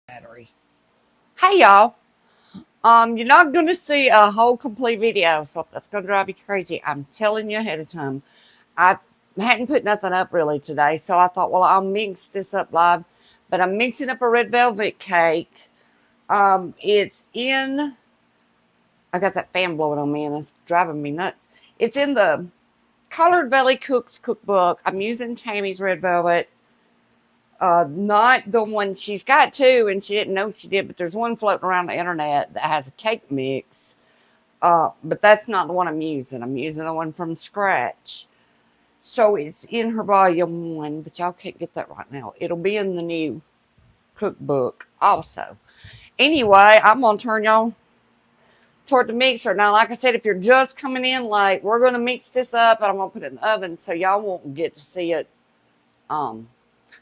Battery. Hey y'all. You're not gonna see a whole complete video, so if that's gonna drive you crazy, I'm telling you ahead of time. I hadn't put nothing up really today, so I thought, well, I'll mix this up live. But I'm mixing up a red velvet cake. It's in. I got that fan blowing on me, and it's driving me nuts. It's in the Colored Valley Cooks cookbook. I'm using Tammy's red velvet. Not the one she's got two, and she didn't know she did, but there's one floating around the internet that has a cake mix. But that's not the one I'm using. I'm using the one from scratch. So it's in her volume one, but y'all can't get that right now. It'll be in the new cookbook also. Anyway, I'm gonna turn y'all toward the mixer. Now, like I said, if you're just coming in late, we're gonna mix this up and I'm gonna put it in the oven so y'all won't get to see it um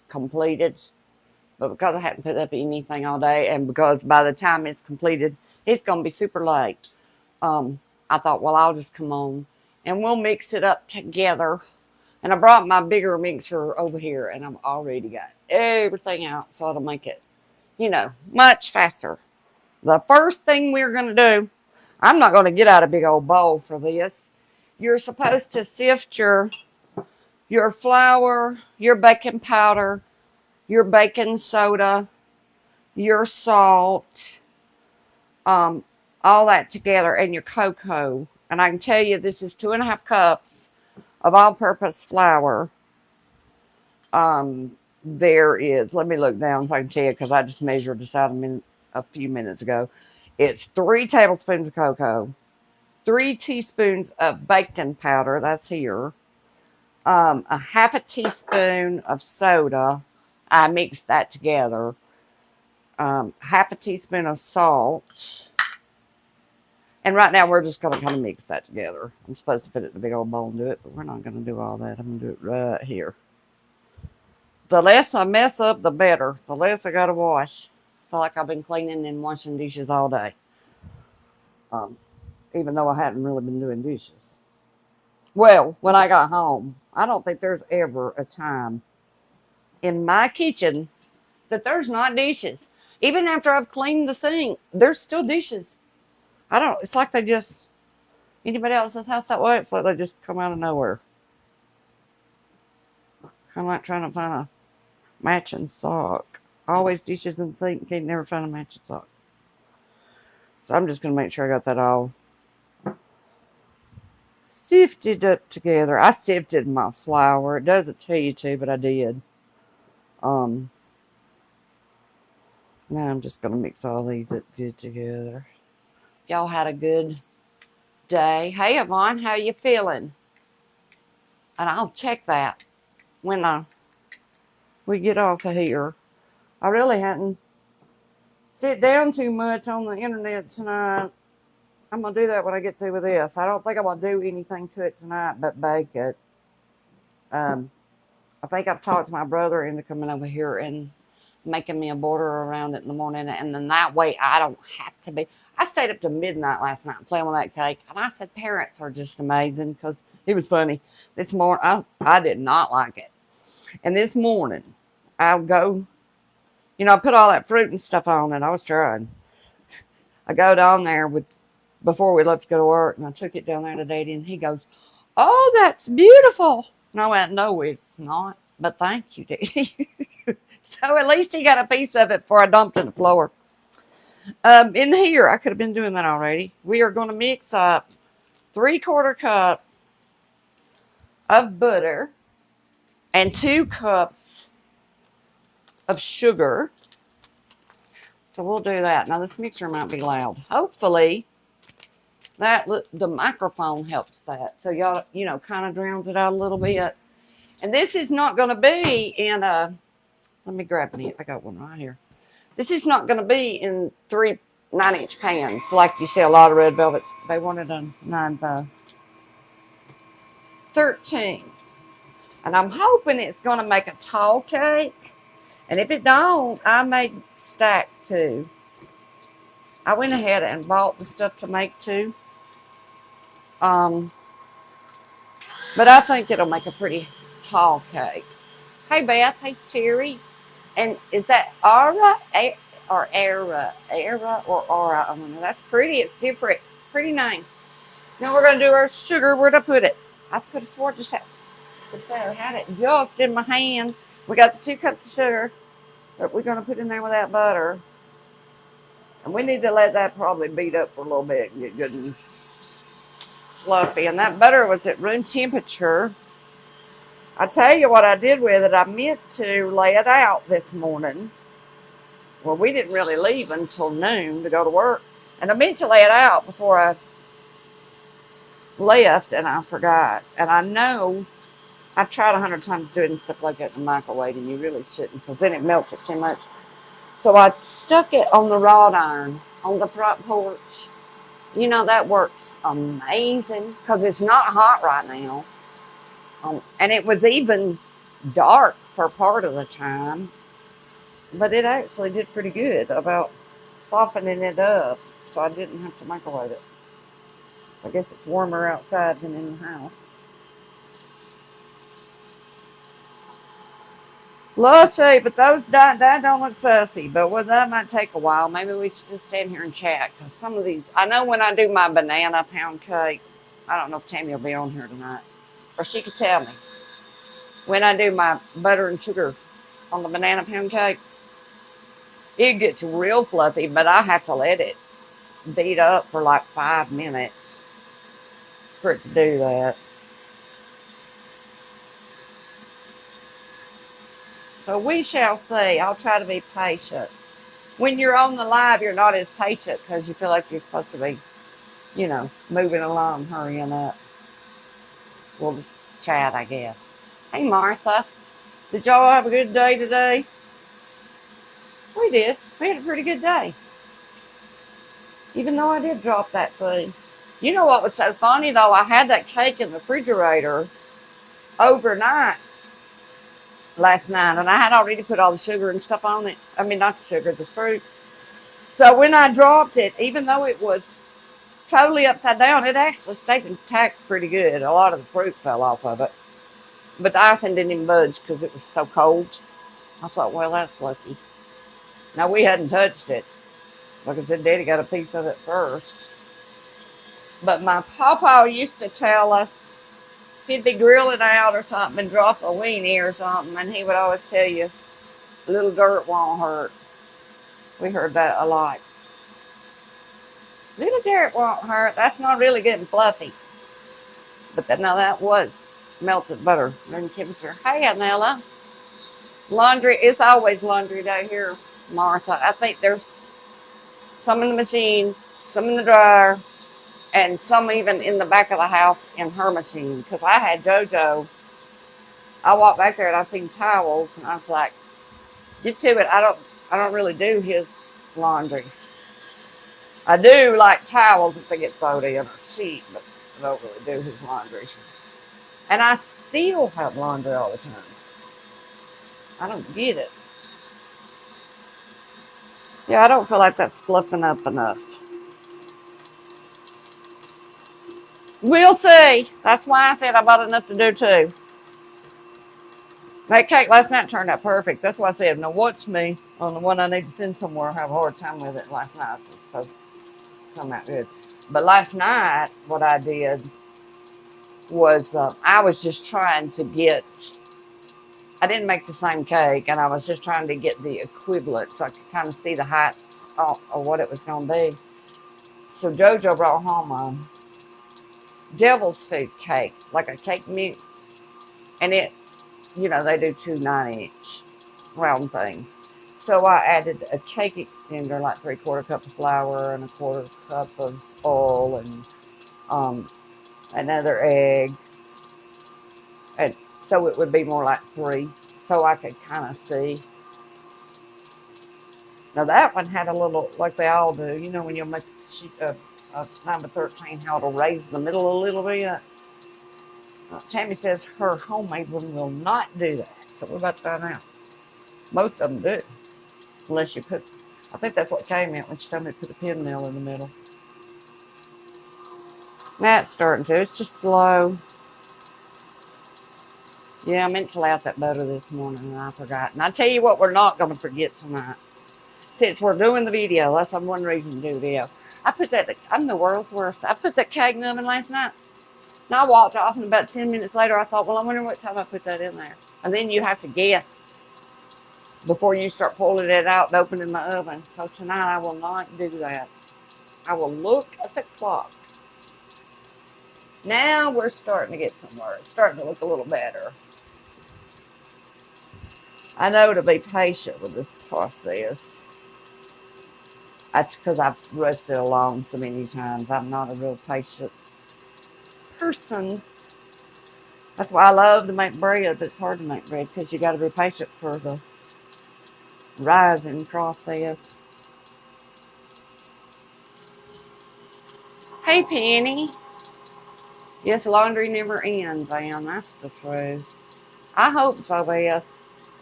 completed. But because I hadn't put up anything all day, and because by the time it's completed, it's going to be super late, I thought, well, I'll just come on and we'll mix it up together. And I brought my bigger mixer over here, and I've already got everything out, so it'll make it, much faster. The first thing we're going to do, I'm not going to get out a big old bowl for this. You're supposed to sift your flour, your baking powder, your baking soda, your salt, um, all that together, and your cocoa. And I can tell you this is 2.5 cups of all-purpose flour. There is, let me look down so I can tell you because I just measured this out a few minutes ago. It's 3 tablespoons of cocoa, 3 teaspoons of baking powder, that's here, a half a teaspoon of soda. I mixed that together. Half a teaspoon of salt. And right now we're just going to kind of mix that together. I'm supposed to put it in a big old bowl and do it, but we're not going to do all that. I'm going to do it right here. The less I mess up, the better. The less I got to wash. I feel like I've been cleaning and washing dishes all day. Um, Even though I hadn't really been doing dishes. Well, when I got home, I don't think there's ever a time in my kitchen that there's not dishes. Even after I've cleaned the sink, there's still dishes. I don't, it's like they just, anybody else's house that way, it's like they just come out of nowhere. Kind of like trying to find a matching sock. Always dishes in the sink, can't never find a matching sock. So I'm just going to make sure I got that all sifted up together. I sifted my flour. It doesn't tell you to, but I did. Um, Now I'm just going to mix all these up good together. Y'all had a good day. Hey, Yvonne, how you feeling? And I'll check that when we get off of here. I really hadn't sit down too much on the internet tonight. I'm going to do that when I get through with this. I don't think I'm going to do anything to it tonight but bake it. I think I've talked to my brother into coming over here and making me a border around it in the morning. And then that way I don't have to be. I stayed up to midnight last night playing with that cake. And I said, parents are just amazing because it was funny. This morning, I did not like it. And this morning, I'll go, I put all that fruit and stuff on it. I was trying. I go down there before we left to go to work, and I took it down there to Daddy, and he goes, "Oh, that's beautiful." And I went, "No, it's not, but thank you, Daddy." So at least he got a piece of it before I dumped it on the floor. In here, I could have been doing that already. We are going to mix up 3/4 cup of butter and 2 cups of sugar. So we'll do that. Now this mixer might be loud. Hopefully the microphone helps that. So y'all, kind of drowns it out a little bit. And this is not going to be in let me grab it. I got one right here. This is not going to be in 3 9-inch pans like you see a lot of red velvets. They wanted a 9 by 13. And I'm hoping it's going to make a tall cake. And if it don't, I may stack 2. I went ahead and bought the stuff to make 2. But I think it'll make a pretty tall cake. Hey, Beth. Hey, Sherry. And is that Aura? or Era or Aura. I don't know. That's pretty. It's different. Pretty name. Now we're going to do our sugar. Where'd I put it? I could have sworn I had it just in my hand. We got the 2 cups of sugar that we're going to put in there with that butter. And we need to let that probably beat up for a little bit and get good and fluffy. And that butter was at room temperature. I tell you what I did with it. I meant to lay it out this morning. Well, we didn't really leave until noon to go to work. And I meant to lay it out before I left, and I forgot. And I know I've tried 100 times doing stuff like that in the microwave, and you really shouldn't, because then it melts it too much. So I stuck it on the wrought iron on the front porch. You know, that works amazing, because it's not hot right now. And it was even dark for part of the time. But it actually did pretty good about softening it up, so I didn't have to microwave it. I guess it's warmer outside than in the house. Let's see, but those that don't look fussy. But well, that might take a while. Maybe we should just stand here and chat, because some of these, I know when I do my banana pound cake, I don't know if Tammy will be on here tonight, or she could tell me. When I do my butter and sugar on the banana pound cake, it gets real fluffy, but I have to let it beat up for like 5 minutes for it to do that. So we shall see. I'll try to be patient. When you're on the live, you're not as patient because you feel like you're supposed to be, moving along, hurrying up. We'll just chat, I guess. Hey, Martha. Did y'all have a good day today? We did. We had a pretty good day. Even though I did drop that food. You know what was so funny, though? I had that cake in the refrigerator overnight last night, and I had already put all the sugar and stuff on it. I mean, not the sugar, the fruit. So when I dropped it, even though it was totally upside down, it actually stayed intact pretty good. A lot of the fruit fell off of it. But the icing didn't even budge because it was so cold. I thought, well, that's lucky. Now, we hadn't touched it. Like I said, Daddy got a piece of it first. But my papa used to tell us, he'd be grilling out or something and drop a weenie or something, and he would always tell you, little dirt won't hurt. We heard that a lot. Little dirt won't hurt. That's not really getting fluffy. But now that was melted butter, room temperature. Hey, Anella. Laundry, it's always laundry day here, Martha. I think there's some in the machine, some in the dryer, and some even in the back of the house in her machine. Because I had JoJo. I walked back there and I seen towels, and I was like, get to it. I don't really do his laundry. I do like towels if they get thrown in a sheet, but I don't really do his laundry. And I still have laundry all the time. I don't get it. Yeah, I don't feel like that's fluffing up enough. We'll see. That's why I said I bought enough to do too. That cake last night turned out perfect. That's why I said, now watch me on the one I need to send somewhere. I have a hard time with it last night, so come out good. But last night, what I did was I was just trying to get, I didn't make the same cake, and I was just trying to get the equivalent so I could kind of see the height of what it was going to be. So JoJo brought home a devil's food cake, like a cake mix, and it, they do 2 9-inch round things. So I added a cake extender, like 3/4 cup of flour and 1/4 cup of oil, and another egg, and so it would be more like 3, so I could kind of see. Now that one had a little, like they all do, when you make a number 13, how it'll raise the middle a little bit. Tammy says her homemade one will not do that, so we're about to find out. Most of them do, unless you put, I think that's what came out when she told me to put a pin nail in the middle. That's starting to, it's just slow. Yeah, I meant to lay out that butter this morning and I forgot. And I tell you what, we're not going to forget tonight. Since we're doing the video, that's one reason to do the video. I'm the world's worst. I put that cake in the oven last night. And I walked off, and about 10 minutes later, I thought, well, I wonder what time I put that in there. And then you have to guess before you start pulling it out and opening the oven. So tonight, I will not do that. I will look at the clock. Now we're starting to get somewhere. It's starting to look a little better. I know to be patient with this process. That's because I've rushed it along so many times. I'm not a real patient person. That's why I love to make bread, but it's hard to make bread because you got to be patient for the rising process. Hey, Penny. Yes, laundry never ends, Ann. That's the truth. I hope so, Beth.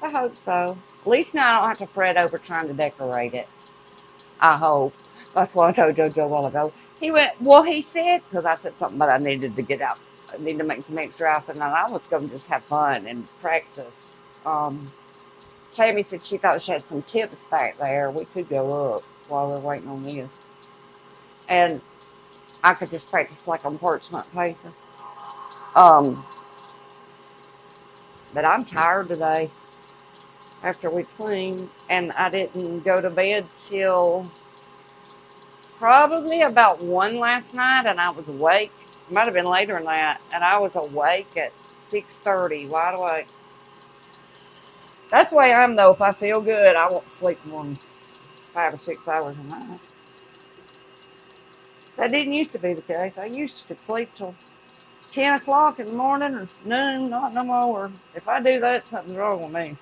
I hope so. At least now I don't have to fret over trying to decorate it. I hope. That's what I told JoJo a while ago. He went, well, he said, because I said something about I needed to get out. I need to make some extra outfit, and I was going to just have fun and practice. Tammy said she thought she had some tips back there. We could go up while we're waiting on this. And I could just practice like on parchment paper. But I'm tired today after we cleaned, and I didn't go to bed till probably about 1 last night, and I was awake. It might have been later than that, and I was awake at 6:30, wide awake. That's the way I am, though. If I feel good, I won't sleep more than 5 or 6 hours a night. That didn't used to be the case. I used to could sleep till 10 o'clock in the morning or noon, not no more. If I do that, something's wrong with me.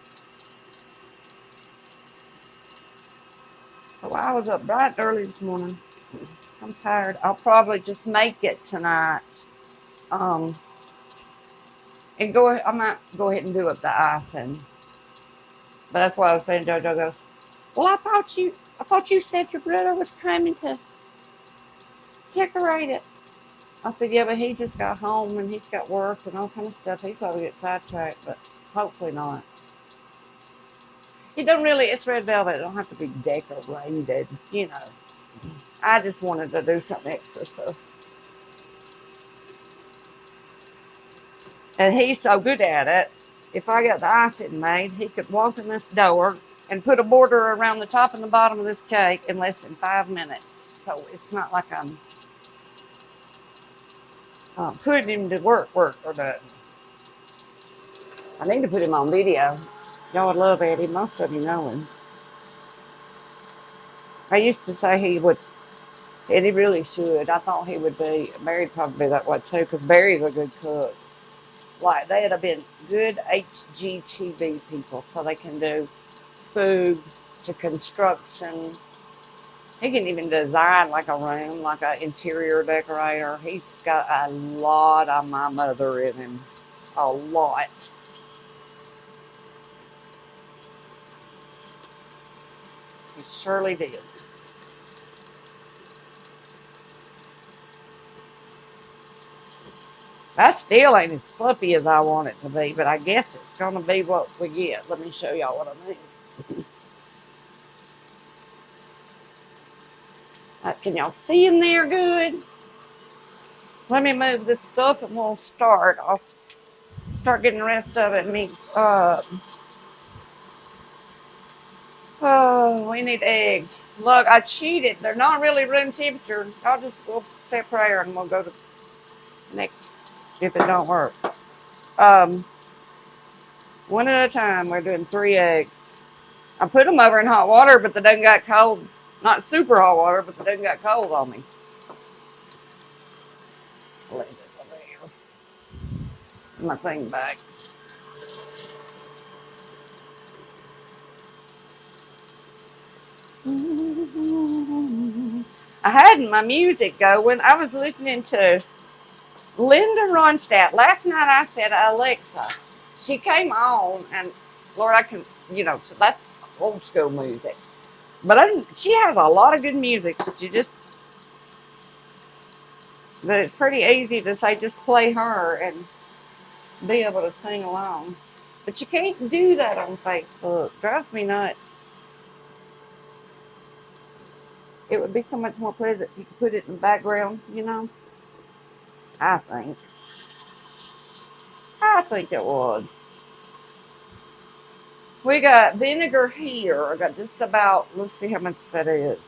So I was up bright and early this morning. I'm tired. I'll probably just make it tonight. And I might go ahead and do up the icing. But that's why I was saying, JoJo goes, well, I thought you said your brother was coming to decorate it. I said, yeah, but he just got home and he's got work and all kind of stuff. He's going to get sidetracked, but hopefully not. It don't really, it's red velvet. It don't have to be decorated, you know. I just wanted to do something extra, so. And he's so good at it. If I got the icing made, he could walk in this door and put a border around the top and the bottom of this cake in less than 5 minutes. So it's not like I'm putting him to work or nothing. I need to put him on video. Y'all would love Eddie. Most of you know him. I used to say he would, and he really should. I thought he would be. Barry'd probably be that way too, because Barry's a good cook. Like, they'd have been good HGTV people, so they can do food to construction. He can even design like a room, like an interior decorator. He's got a lot of my mother in him. A lot. He surely did. That still ain't as fluffy as I want it to be, but I guess it's going to be what we get. Let me show y'all what I mean. Can y'all see in there good? Let me move this stuff and we'll start. I'll start getting the rest of it mixed up. Oh, we need eggs. Look, I cheated. They're not really room temperature. We'll say a prayer and we'll go to next if it don't work. One at a time. We're doing 3 eggs. I put them over in hot water, but they done got cold. Not super hot water, but they done got cold on me. I'll leave this over here. My thing back. I had my music going. I was listening to Linda Ronstadt. Last night I said, Alexa. She came on, and Lord, I can, so that's old school music. But she has a lot of good music. But it's pretty easy to say, just play her and be able to sing along. But you can't do that on Facebook. Drives me nuts. it would be so much more pleasant if you could put it in the background, you know. I think. I think it would. We got vinegar here. I got just about, let's see how much that is.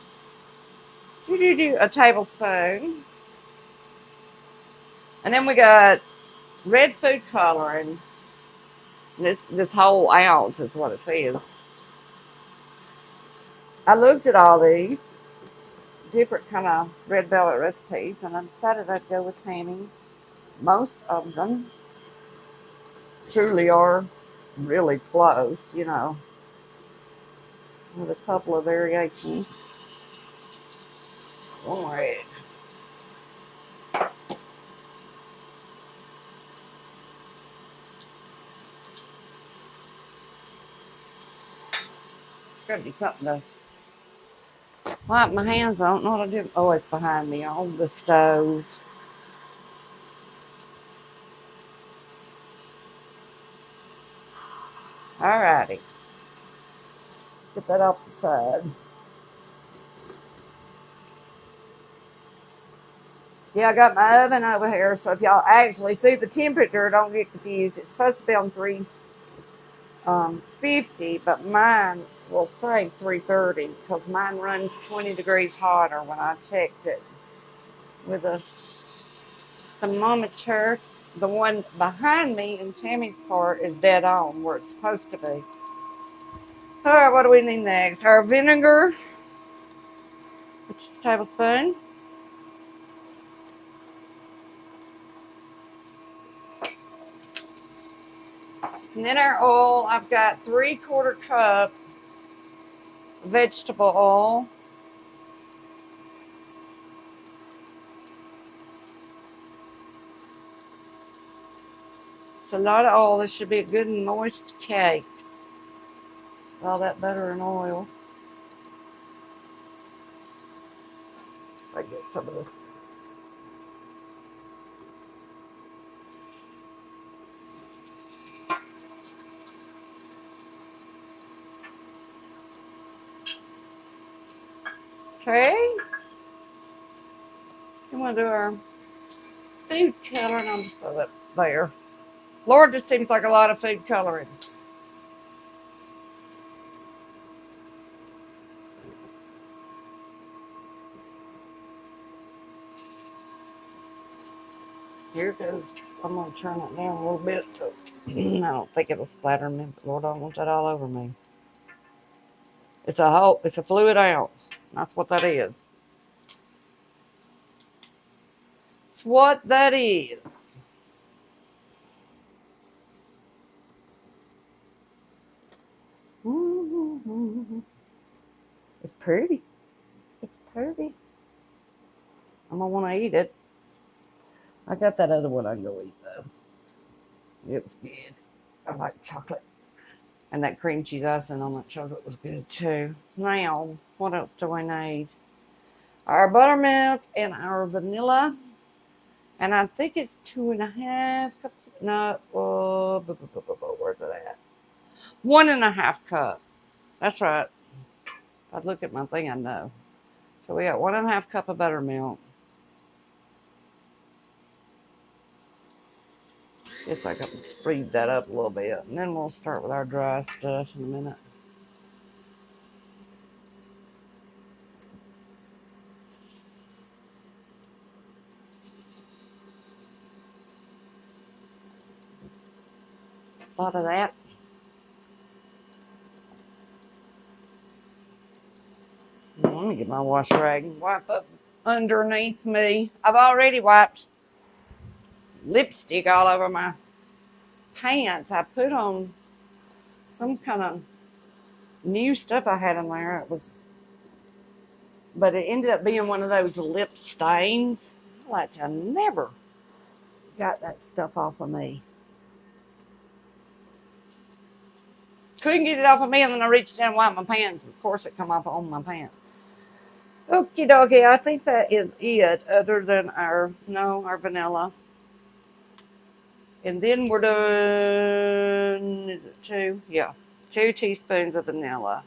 A tablespoon. And then we got red food coloring. This whole ounce is what it says. I looked at all these different kind of red velvet recipes, and I decided I'd go with Tammy's. Most of them truly are really close, you know, with a couple of variations. One red. Gotta be something to wipe my hands on. I don't know what I do. Oh, it's behind me on the stove. Alrighty. Get that off the side. Yeah, I got my oven over here, so if y'all actually see the temperature, don't get confused. It's supposed to be on 350, but mine will say 330 because mine runs 20 degrees hotter when I checked it with a thermometer. The one behind me in Tammy's part is dead on where it's supposed to be. All right, what do we need next? Our vinegar, which is a tablespoon. And then our oil, I've got 3/4 cup vegetable oil. It's a lot of oil. This should be a good moist cake. All that butter and oil. I get some of this. Okay. I'm going to do our food coloring. I'll just throw that there. Lord, this seems like a lot of food coloring. Here it goes. I'm going to turn it down a little bit so I don't think it'll splatter me. But Lord, I don't want that all over me. It's a fluid ounce. That's what that is. It's what that is. It's pretty. It's pretty. I'm going to want to eat it. I got that other one I can go eat, though. It was good. I like chocolate. And that cream cheese icing on that chocolate was good, too. Now, what else do I need? Our buttermilk and our vanilla. And I think it's 2.5 cups. No, where's it at? 1.5 cup. That's right. If I look at my thing, I know. So we got 1.5 cup of buttermilk. Guess I can speed that up a little bit. And then we'll start with our dry stuff in a minute. A lot of that. Let me get my wash rag and wipe up underneath me. I've already wiped lipstick all over my pants. I put on some kind of new stuff I had in there. But it ended up being one of those lip stains. Like I never got that stuff off of me. Couldn't get it off of me, and then I reached down and wiped my pants. Of course, it come off on my pants. Okie dokie, I think that is it, other than our vanilla. And then we're doing, is it 2? Yeah, 2 teaspoons of vanilla.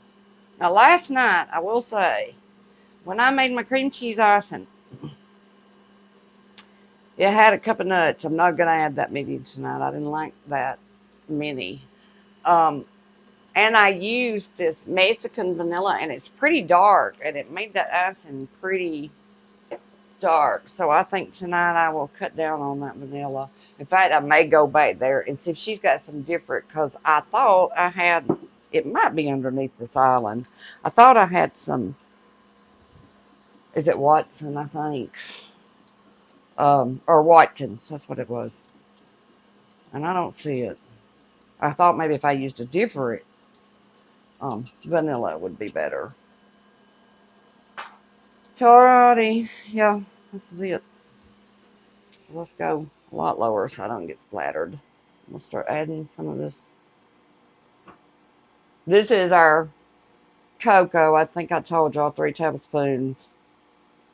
Now, last night, I will say, When I made my cream cheese icing, it had a cup of nuts. I'm not going to add that many tonight. I didn't like that many. Um, and I used this Mexican vanilla, and it's pretty dark, and it made that icing pretty dark. So I think tonight I will cut down on that vanilla. In fact, I may go back there and see if she's got some different, because I thought I had, it might be underneath this island. I thought I had some, is it Watson, I think? Or Watkins, that's what it was. And I don't see it. I thought maybe if I used a different vanilla would be better. Alrighty, yeah, this is it. So let's go a lot lower so I don't get splattered. We'll start adding some of this. This is our cocoa. I think I told y'all 3 tablespoons.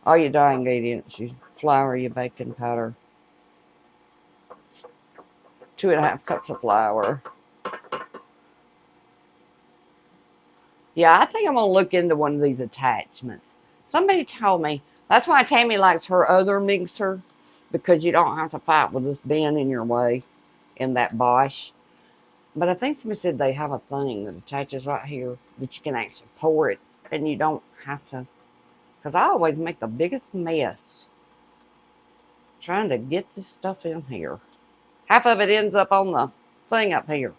All your dry ingredients, your flour, your baking powder. 2.5 cups of flour. Yeah, I think I'm going to look into one of these attachments. Somebody told me, that's why Tammy likes her other mixer, because you don't have to fight with this bin in your way in that Bosch. But I think somebody said they have a thing that attaches right here that you can actually pour it and you don't have to. Because I always make the biggest mess trying to get this stuff in here. Half of it ends up on the thing up here.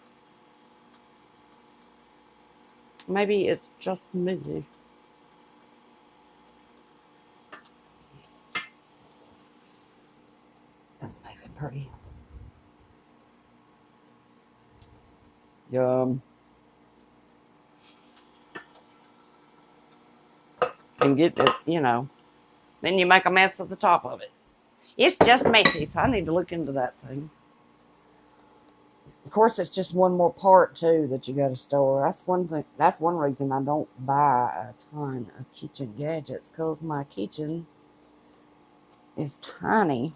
Maybe it's just me. Let's make it pretty. Yum. And get it, you know. Then you make a mess at the top of it. It's just messy, so I need to look into that thing. Of course, it's just one more part too that you got to store. That's one thing. That's one reason I don't buy a ton of kitchen gadgets, because my kitchen is tiny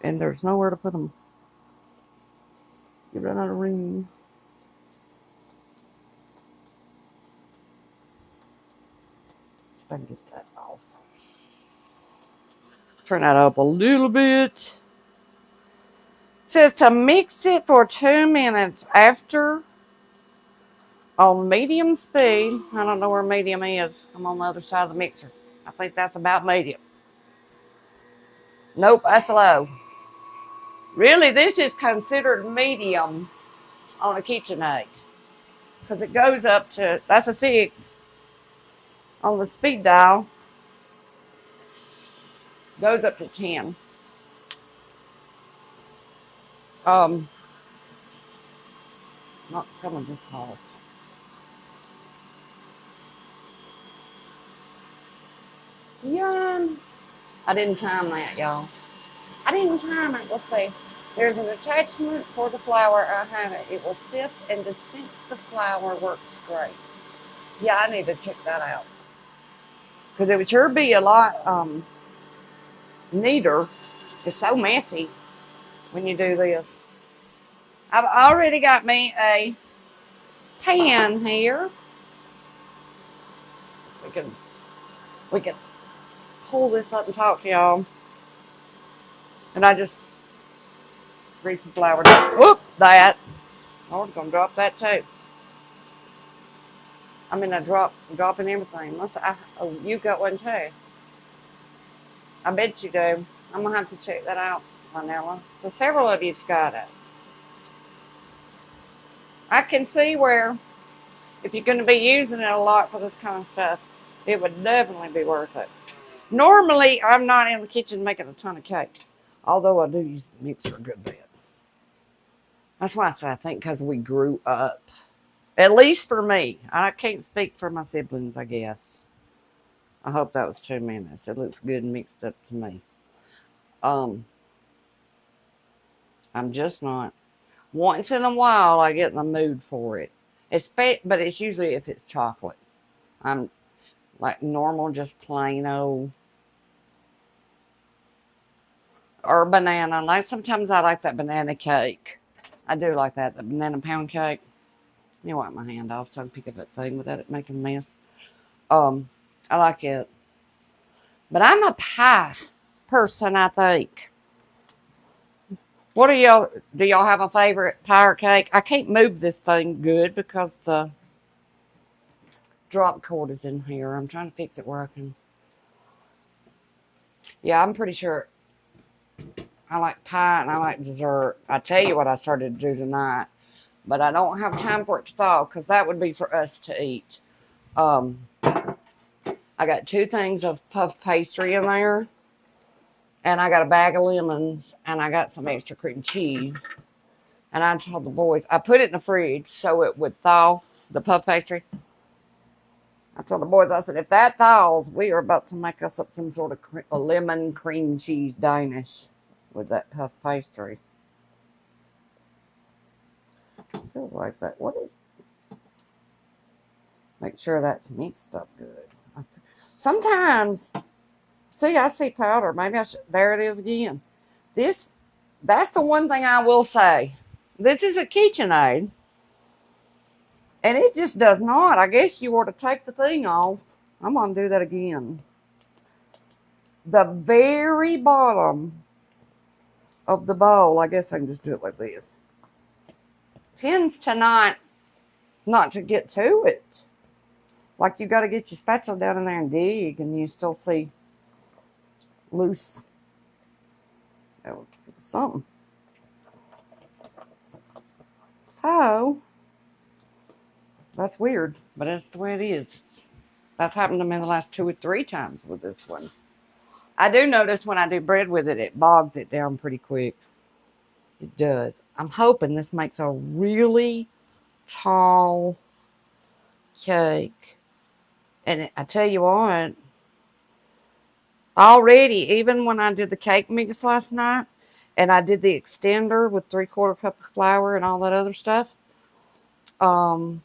and there's nowhere to put them. You run out of room. See if I can get that off. Turn that up a little bit. It says to mix it for 2 minutes after on medium speed. I don't know where medium is. I'm on the other side of the mixer. I think that's about medium. Nope, that's low. Really, this is considered medium on a KitchenAid, because it goes up to, that's a 6 on the speed dial, goes up to 10. Not some of this off. Yeah, I didn't time that, y'all. I didn't time it. Let's see. There's an attachment for the flour. I have it. It will sift and dispense the flour. Works great. Yeah, I need to check that out, because it would sure be a lot neater. It's so messy when you do this. I've already got me a pan here. We can pull this up and talk to y'all. And I just grease the flour down. Whoop, that. Oh, we're gonna drop that too. I mean, I dropping everything. Oh, you got one too. I bet you do. I'm gonna have to check that out, Vanilla. So several of you've got it. I can see where, if you're going to be using it a lot for this kind of stuff, it would definitely be worth it. Normally, I'm not in the kitchen making a ton of cake, although I do use the mixer a good bit. That's why I say I think because we grew up. At least for me. I can't speak for my siblings, I guess. I hope that was 2 minutes. It looks good and mixed up to me. I'm just not. Once in a while, I get in the mood for it. But it's usually if it's chocolate. I'm like normal, just plain old. Or banana. Like sometimes I like that banana cake. I do like that, the banana pound cake. Let me wipe my hand off so I can pick up that thing without it making a mess. I like it. But I'm a pie person, I think. What do y'all have a favorite pie or cake? I can't move this thing good because the drop cord is in here. I'm trying to fix it where I can. Yeah, I'm pretty sure I like pie and I like dessert. I tell you what I started to do tonight, but I don't have time for it to thaw because that would be for us to eat. Um, I got 2 things of puff pastry in there, and I got a bag of lemons, and I got some extra cream cheese. And I told the boys, I put it in the fridge so it would thaw, the puff pastry. I told the boys, I said, if that thaws, we are about to make us up some sort of a lemon cream cheese Danish with that puff pastry. Feels like that. What is? Make sure that's mixed up good. Sometimes, see, I see powder. Maybe I should. There it is again. That's the one thing I will say. This is a KitchenAid, and it just does not. I guess you ought to take the thing off. I'm going to do that again. The very bottom of the bowl, I guess I can just do it like this, tends to not to get to it. Like you got to get your spatula down in there and dig, and you still see loose something. So that's weird, but that's the way it is. That's happened to me the last 2 or 3 times with this one. I do notice when I do bread with it, it bogs it down pretty quick. It does. I'm hoping this makes a really tall cake. And I tell you what, already, even when I did the cake mix last night, and I did the extender with 3/4 cup of flour and all that other stuff, um,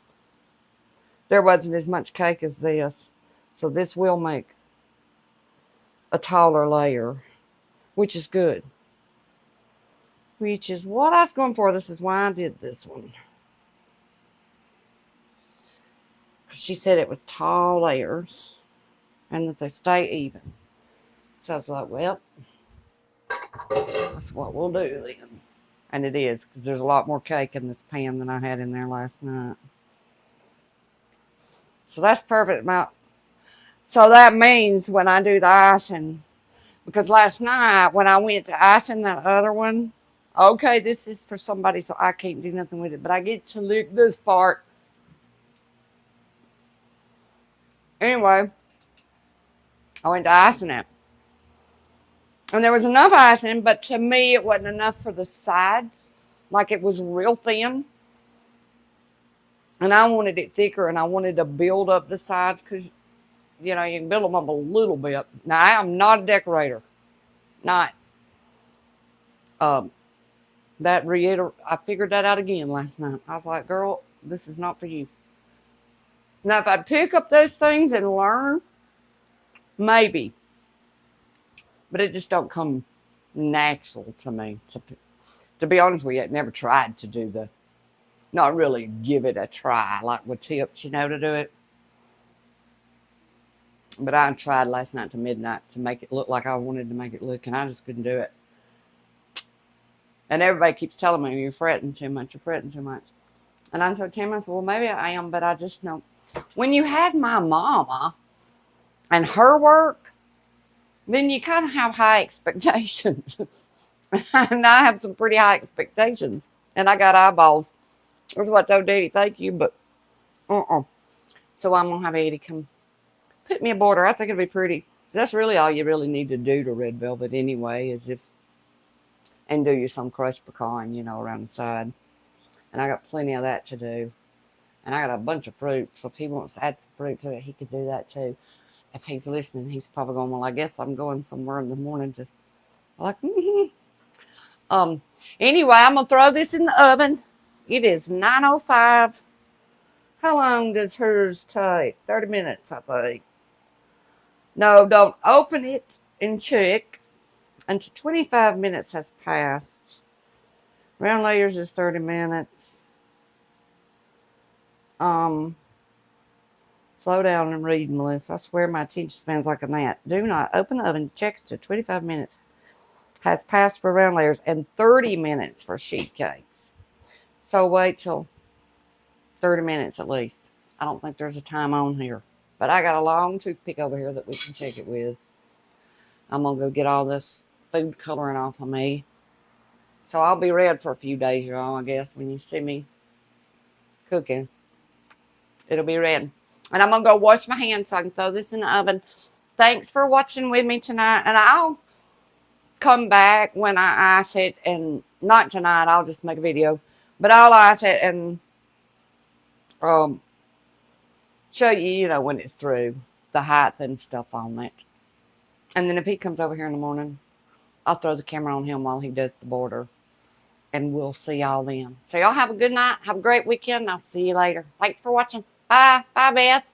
there wasn't as much cake as this. So this will make a taller layer, which is good. Which is what I was going for. This is why I did this one. She said it was tall layers and that they stay even. So I was like, well, that's what we'll do then. And it is, because there's a lot more cake in this pan than I had in there last night. So that's perfect amount. So that means when I do the icing, because last night when I went to icing that other one, okay, this is for somebody, so I can't do nothing with it, but I get to lick this part. Anyway, I went to icing it. And there was enough icing, but to me it wasn't enough for the sides. Like it was real thin. And I wanted it thicker, and I wanted to build up the sides because, you know, you can build them up a little bit. Now, I am not a decorator. Not. I figured that out again last night. I was like, girl, this is not for you. Now, if I pick up those things and learn, maybe. But it just don't come natural to me. To be honest with you, I never tried to do not really give it a try, like with tips, to do it. But I tried last night to midnight to make it look like I wanted to make it look, and I just couldn't do it. And everybody keeps telling me, you're fretting too much, you're fretting too much. And I told Tim, I said, well, maybe I am, but I just know. When you had my mama and her work, then you kind of have high expectations. And I have some pretty high expectations. And I got eyeballs. That's what I told Daddy, thank you, but So I'm going to have Eddie come put me a border. I think it'll be pretty. That's really all you really need to do to red velvet anyway, and do you some crushed pecan, around the side. And I got plenty of that to do. And I got a bunch of fruit, so if he wants to add some fruit to it, he could do that too. If he's listening, he's probably going, well, I guess I'm going somewhere in the morning to, like, Anyway, I'm going to throw this in the oven. It is 9:05. How long does hers take? 30 minutes, I think. No, don't open it and check until 25 minutes has passed. Round layers is 30 minutes. Slow down and read, Melissa. I swear my attention span's like a gnat. Do not open the oven. Check to 25 minutes has passed for round layers and 30 minutes for sheet cakes. So wait till 30 minutes at least. I don't think there's a time on here. But I got a long toothpick over here that we can check it with. I'm going to go get all this food coloring off of me. So I'll be red for a few days, y'all, I guess, when you see me cooking. It'll be red. And I'm going to go wash my hands so I can throw this in the oven. Thanks for watching with me tonight. And I'll come back when I ice it. And not tonight. I'll just make a video. But I'll ice it and show you, you know, when it's through. The height and stuff on it. And then if he comes over here in the morning, I'll throw the camera on him while he does the border. And we'll see y'all then. So y'all have a good night. Have a great weekend. I'll see you later. Thanks for watching. Bye. Bye, Beth.